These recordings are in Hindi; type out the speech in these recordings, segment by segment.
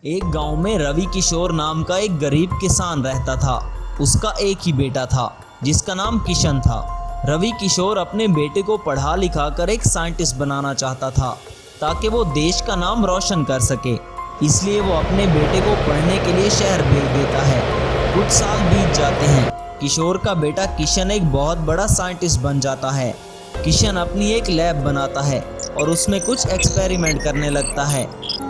एक गांव में रवि किशोर नाम का एक गरीब किसान रहता था। उसका एक ही बेटा था जिसका नाम किशन था। रवि किशोर अपने बेटे को पढ़ा लिखा कर एक साइंटिस्ट बनाना चाहता था ताकि वो देश का नाम रोशन कर सके। इसलिए वो अपने बेटे को पढ़ने के लिए शहर भेज देता है। कुछ साल बीत जाते हैं। किशोर का बेटा किशन एक बहुत बड़ा साइंटिस्ट बन जाता है। किशन अपनी एक लैब बनाता है और उसमें कुछ एक्सपेरिमेंट करने लगता है।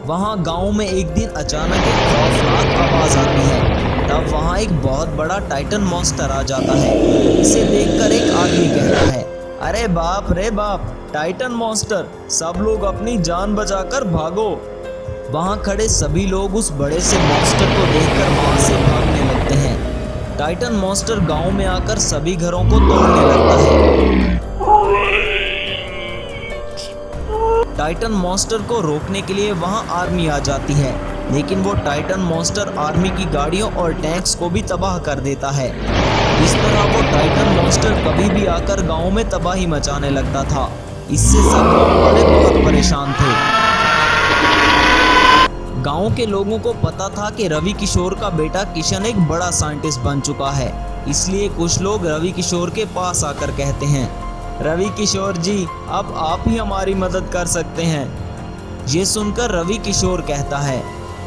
वहाँ गांव में एक दिन अचानक एक खौफनाक आवाज़ आती है। तब वहाँ एक बहुत बड़ा टाइटन मॉन्स्टर आ जाता है। इसे देखकर एक आदमी कहता है, अरे बाप रे बाप, टाइटन मॉन्स्टर, सब लोग अपनी जान बचाकर भागो। वहाँ खड़े सभी लोग उस बड़े से मॉन्स्टर को देखकर वहाँ से भागने लगते हैं। टाइटन मॉन्स्टर गांव में आकर सभी घरों को तोड़ने लगता है। टाइटन मॉन्स्टर को रोकने के लिए वहां आर्मी आ जाती है, लेकिन वो टाइटन मॉन्स्टर आर्मी की गाड़ियों और टैंक्स को भी तबाह कर देता है। इस तरह वो टाइटन मॉन्स्टर कभी भी आकर गांव में तबाही मचाने लगता था। इससे सब गांव वाले बहुत परेशान थे। गांव के लोगों को पता था कि रवि किशोर का बेटा किशन एक बड़ा साइंटिस्ट बन चुका है। इसलिए कुछ लोग रवि किशोर के पास आकर कहते हैं, रवि किशोर जी, अब आप ही हमारी मदद कर सकते हैं। ये सुनकर रवि किशोर कहता है,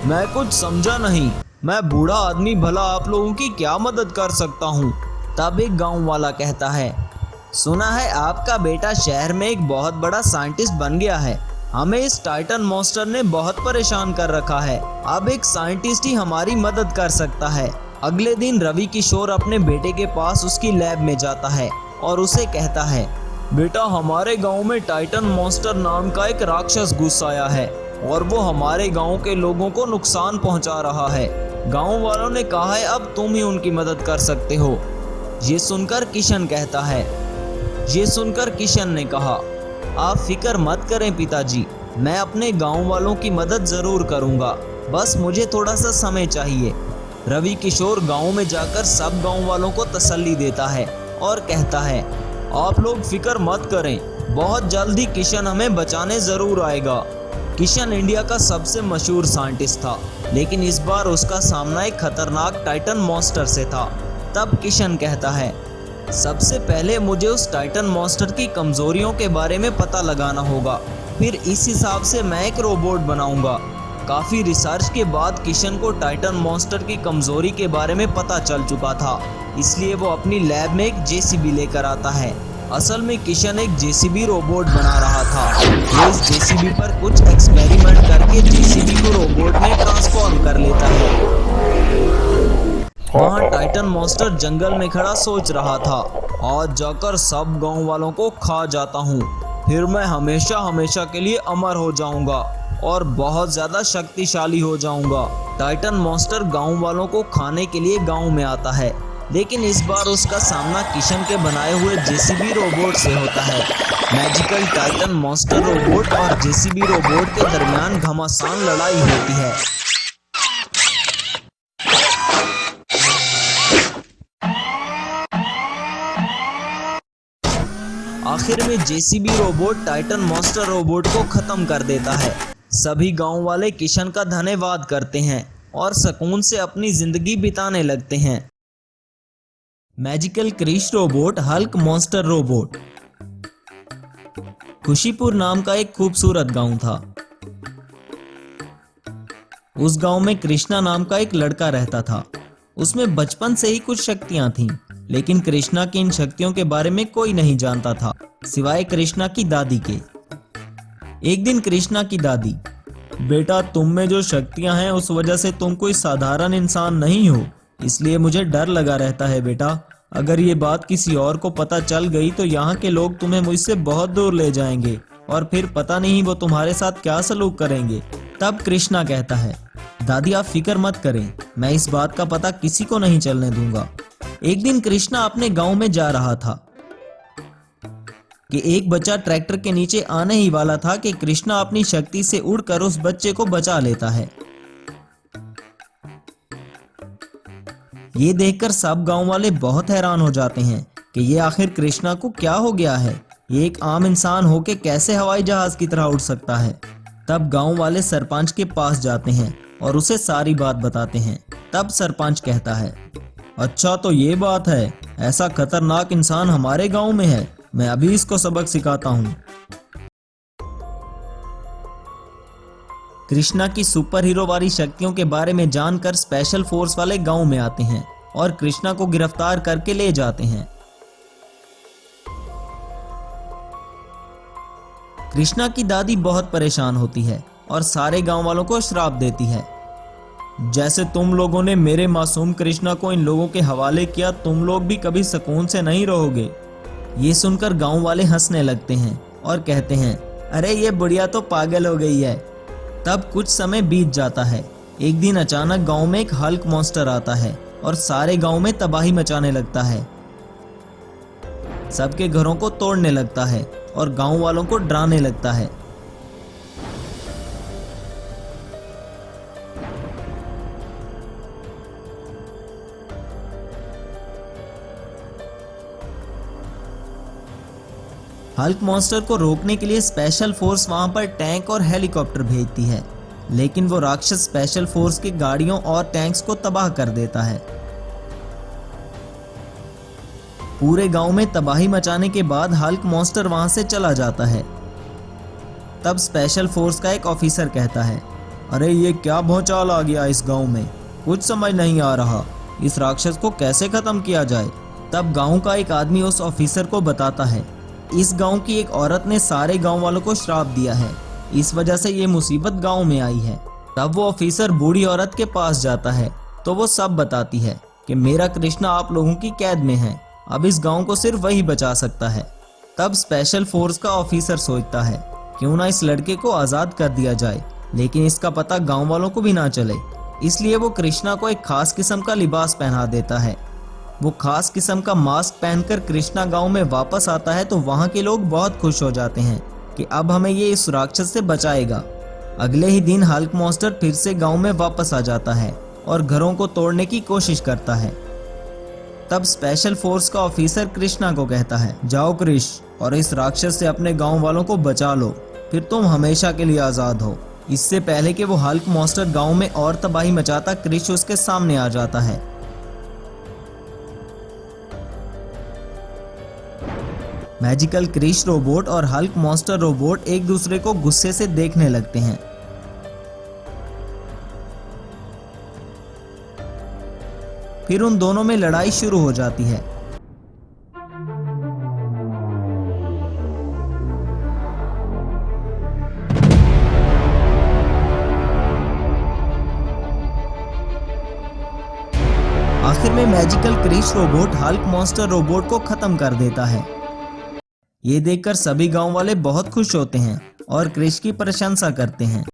मैं कुछ समझा नहीं, मैं बूढ़ा आदमी, भला आप लोगों की क्या मदद कर सकता हूँ। तब एक गांव वाला कहता है, सुना है आपका बेटा शहर में एक बहुत बड़ा साइंटिस्ट बन गया है। हमें इस टाइटन मॉन्स्टर ने बहुत परेशान कर रखा है। अब एक साइंटिस्ट ही हमारी मदद कर सकता है। अगले दिन रवि किशोर अपने बेटे के पास उसकी लैब में जाता है और उसे कहता है, बेटा, हमारे गांव में टाइटन मॉन्स्टर नाम का एक राक्षस घुस आया है और वो हमारे गांव के लोगों को नुकसान पहुंचा रहा है। गांव वालों ने कहा है अब तुम ही उनकी मदद कर सकते हो। ये सुनकर किशन ने कहा, आप फिक्र मत करें पिताजी, मैं अपने गांव वालों की मदद जरूर करूंगा, बस मुझे थोड़ा सा समय चाहिए। रवि किशोर गांव में जाकर सब गांव वालों को तसल्ली देता है और कहता है, आप लोग फिक्र मत करें, बहुत जल्दी किशन हमें बचाने जरूर आएगा। किशन इंडिया का सबसे मशहूर साइंटिस्ट था, लेकिन इस बार उसका सामना एक खतरनाक टाइटन मॉन्स्टर से था। तब किशन कहता है, सबसे पहले मुझे उस टाइटन मॉन्स्टर की कमजोरियों के बारे में पता लगाना होगा, फिर इस हिसाब से मैं एक रोबोट बनाऊंगा। काफी रिसर्च के बाद किशन को टाइटन मॉन्स्टर की कमजोरी के बारे में पता चल चुका था, इसलिए वो अपनी लैब में एक जेसीबी लेकर आता है। असल में किशन एक जेसीबी रोबोट बना रहा था। वो इस जेसीबी पर कुछ एक्सपेरिमेंट करके जेसीबी को रोबोट में ट्रांसफॉर्म कर लेता है। वहाँ टाइटन मॉन्स्टर जंगल में खड़ा सोच रहा था, आज जाकर सब गांव वालों को खा जाता हूँ, फिर मैं हमेशा हमेशा के लिए अमर हो जाऊंगा और बहुत ज्यादा शक्तिशाली हो जाऊंगा। टाइटन मॉन्स्टर गांव वालों को खाने के लिए गांव में आता है, लेकिन इस बार उसका सामना किशन के बनाए हुए जेसीबी रोबोट से होता है। मैजिकल टाइटन मॉन्स्टर रोबोट और जेसीबी रोबोट के दरमियान घमासान लड़ाई होती है। आखिर में JCB robot Titan monster robot को खत्म कर देता है। सभी गांव वाले किशन का धन्यवाद करते हैं और सुकून से अपनी जिंदगी बिताने लगते हैं। Magical Krrish robot Hulk monster robot. Khushipur नाम का एक खूबसूरत गांव था। उस गांव में कृष्णा नाम का एक लड़का रहता था। उसमें बचपन से ही कुछ शक्तियां थीं, लेकिन कृष्णा की इन शक्तियों के बारे में कोई नहीं जानता था सिवाय कृष्णा की दादी के। एक दिन कृष्णा की दादी, बेटा, तुम में जो शक्तियां हैं उस वजह से तुम कोई साधारण इंसान नहीं हो, इसलिए मुझे डर लगा रहता है बेटा। अगर ये बात किसी और को पता चल गई तो यहाँ के लोग तुम्हें मुझसे बहुत दूर ले जाएंगे और फिर पता नहीं वो तुम्हारे साथ क्या सलूक करेंगे। तब कृष्णा कहता है, दादी आप फिक्र मत करें, मैं इस बात का पता किसी को नहीं चलने दूंगा। एक दिन कृष्णा अपने गांव में जा रहा था कि एक बच्चा ट्रैक्टर के नीचे आने ही वाला था कि कृष्णा अपनी शक्ति से उड़कर उस बच्चे को बचा लेता है। ये देखकर सब गांव वाले बहुत हैरान हो जाते हैं कि ये आखिर कृष्णा को क्या हो गया है, ये एक आम इंसान होके कैसे हवाई जहाज की तरह उड़ सकता है। तब गांव वाले सरपंच के पास जाते हैं और उसे सारी बात बताते हैं। तब सरपंच कहता है, अच्छा तो ये बात है, ऐसा खतरनाक इंसान हमारे गांव में है, मैं अभी इसको सबक सिखाता हूँ। कृष्णा की सुपर हीरो वाली शक्तियों के बारे में जानकर स्पेशल फोर्स वाले गांव में आते हैं और कृष्णा को गिरफ्तार करके ले जाते हैं। कृष्णा की दादी बहुत परेशान होती है और सारे गांव वालों को श्राप देती है, जैसे तुम लोगों ने मेरे मासूम कृष्णा को इन लोगों के हवाले किया, तुम लोग भी कभी सुकून से नहीं रहोगे। ये सुनकर गांव वाले हंसने लगते हैं और कहते हैं, अरे ये बुढ़िया तो पागल हो गई है। तब कुछ समय बीत जाता है। एक दिन अचानक गांव में एक हल्क मॉन्स्टर आता है और सारे गांव में तबाही मचाने लगता है। सबके घरों को तोड़ने लगता है और गांव वालों को डराने लगता है। हल्क मॉन्स्टर को रोकने के लिए स्पेशल फोर्स वहां पर टैंक और हेलीकॉप्टर भेजती है, लेकिन वो राक्षस स्पेशल फोर्स की गाड़ियों और टैंक्स को तबाह कर देता है। पूरे गांव में तबाही मचाने के बाद हल्क मॉन्स्टर वहां से चला जाता है। तब स्पेशल फोर्स का एक ऑफिसर कहता है, अरे ये क्या भौचाल आ गया इस गांव में, कुछ समझ नहीं आ रहा, इस राक्षस को कैसे खत्म किया जाए। तब गांव का एक आदमी उस ऑफिसर को बताता है, इस गांव की एक औरत ने सारे गांव वालों को श्राप दिया है, इस वजह से ये मुसीबत गांव में आई है। तब वो ऑफिसर बूढ़ी औरत के पास जाता है तो वो सब बताती है कि मेरा कृष्णा आप लोगों की कैद में है, अब इस गांव को सिर्फ वही बचा सकता है। तब स्पेशल फोर्स का ऑफिसर सोचता है, क्यों ना इस लड़के को आजाद कर दिया जाए, लेकिन इसका पता गांव वालों को भी ना चले। इसलिए वो कृष्णा को एक खास किस्म का लिबास पहना देता है। वो खास किस्म का मास्क पहनकर कृष्णा गांव में वापस आता है तो वहां के लोग बहुत खुश हो जाते हैं कि अब हमें ये इस राक्षस से बचाएगा। अगले ही दिन हल्क मॉन्स्टर फिर से गांव में वापस आ जाता है और घरों को तोड़ने की कोशिश करता है। तब स्पेशल फोर्स का ऑफिसर कृष्णा को कहता है, जाओ क्रिश और इस राक्षस से अपने गांव वालों को बचा लो, फिर तुम हमेशा के लिए आजाद हो। इससे पहले कि वो हल्क मॉन्स्टर गांव में और तबाही मचाता, क्रिश उसके सामने आ जाता है। मैजिकल क्रिश रोबोट और हल्क मॉन्स्टर रोबोट एक दूसरे को गुस्से से देखने लगते हैं। फिर उन दोनों में लड़ाई शुरू हो जाती है। आखिर में magical Krrish robot Hulk monster robot को खत्म कर देता है। ये देखकर सभी गांव वाले बहुत खुश होते हैं और क्रिश की प्रशंसा करते हैं।